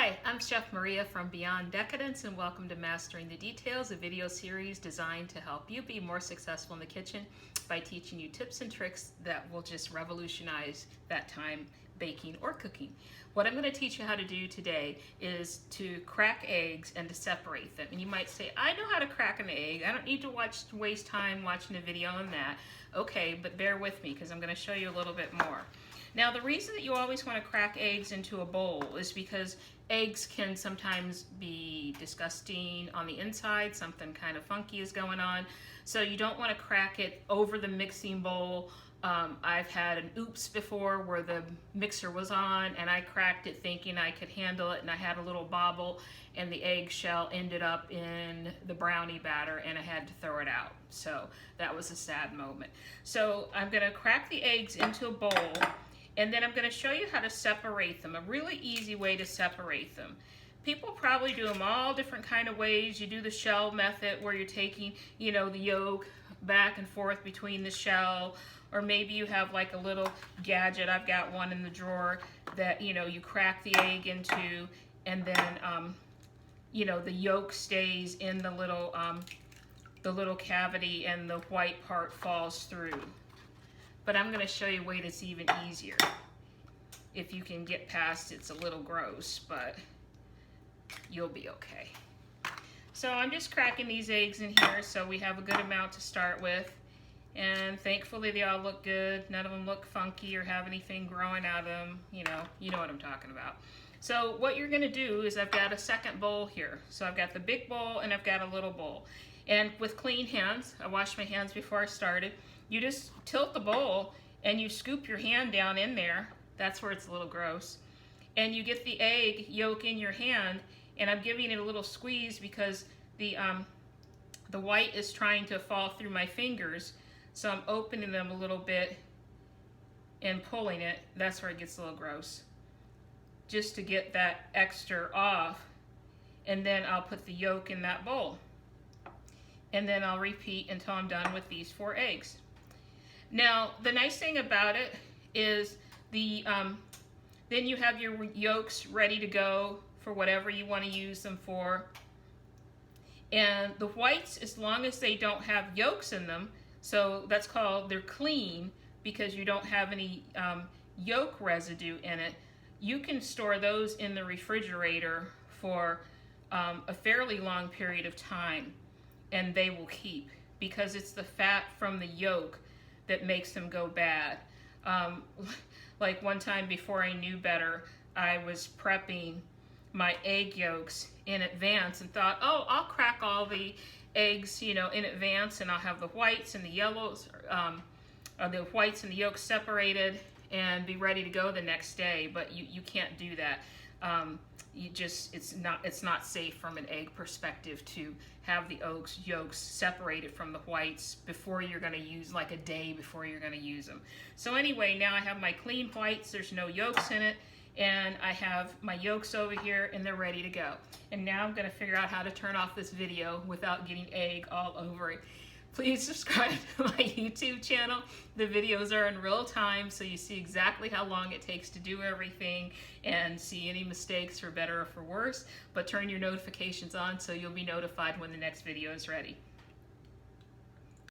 Hi, I'm Chef Maria from Beyond Decadence, and welcome to Mastering the Details, a video series designed to help you be more successful in the kitchen by teaching you tips and tricks that will just revolutionize that time baking or cooking. What I'm going to teach you how to do today is to crack eggs and to separate them. And you might say, I know how to crack an egg. I don't need to waste time watching a video on that. Okay, but bear with me because I'm going to show you a little bit more. Now, the reason that you always want to crack eggs into a bowl is because eggs can sometimes be disgusting on the inside. Something kind of funky is going on. So you don't want to crack it over the mixing bowl. I've had an oops before where the mixer was on and I cracked it thinking I could handle it, and I had a little bobble and the eggshell ended up in the brownie batter and I had to throw it out. So that was a sad moment. So I'm going to crack the eggs into a bowl. And then I'm going to show you how to separate them, a really easy way to separate them. People probably do them all different kind of ways. You do the shell method where you're taking, the yolk back and forth between the shell, or maybe you have like a little gadget. I've got one in the drawer that, you crack the egg into, and then, the yolk stays in the little cavity and the white part falls through. But I'm going to show you a way that's even easier. If you can get past it's a little gross, but you'll be okay. So I'm just cracking these eggs in here so we have a good amount to start with. And thankfully they all look good. None of them look funky or have anything growing out of them. You know what I'm talking about. So what you're going to do is I've got a second bowl here. So I've got the big bowl and I've got a little bowl. And with clean hands, I washed my hands before I started. You just tilt the bowl and you scoop your hand down in there. That's where it's a little gross. And you get the egg yolk in your hand, and I'm giving it a little squeeze because the white is trying to fall through my fingers. So I'm opening them a little bit and pulling it. That's where it gets a little gross. Just to get that extra off. And then I'll put the yolk in that bowl. And then I'll repeat until I'm done with these 4 eggs. Now, the nice thing about it is then you have your yolks ready to go for whatever you want to use them for. And the whites, as long as they don't have yolks in them, so that's called, they're clean because you don't have any yolk residue in it, you can store those in the refrigerator for a fairly long period of time, and they will keep because it's the fat from the yolk that makes them go bad. Like one time before I knew better, I was prepping my egg yolks in advance and thought, oh, I'll crack all the eggs, in advance, and I'll have the whites and the yellows, the whites and the yolks separated and be ready to go the next day. But you can't do that. It's not safe from an egg perspective to have the yolks separated from the whites before you're going to use, like a day before you're going to use them. So anyway, now I have my clean whites, there's no yolks in it, and I have my yolks over here and they're ready to go. And now I'm going to figure out how to turn off this video without getting egg all over it. Please subscribe to my YouTube channel. The videos are in real time, so you see exactly how long it takes to do everything and see any mistakes for better or for worse. But turn your notifications on so you'll be notified when the next video is ready.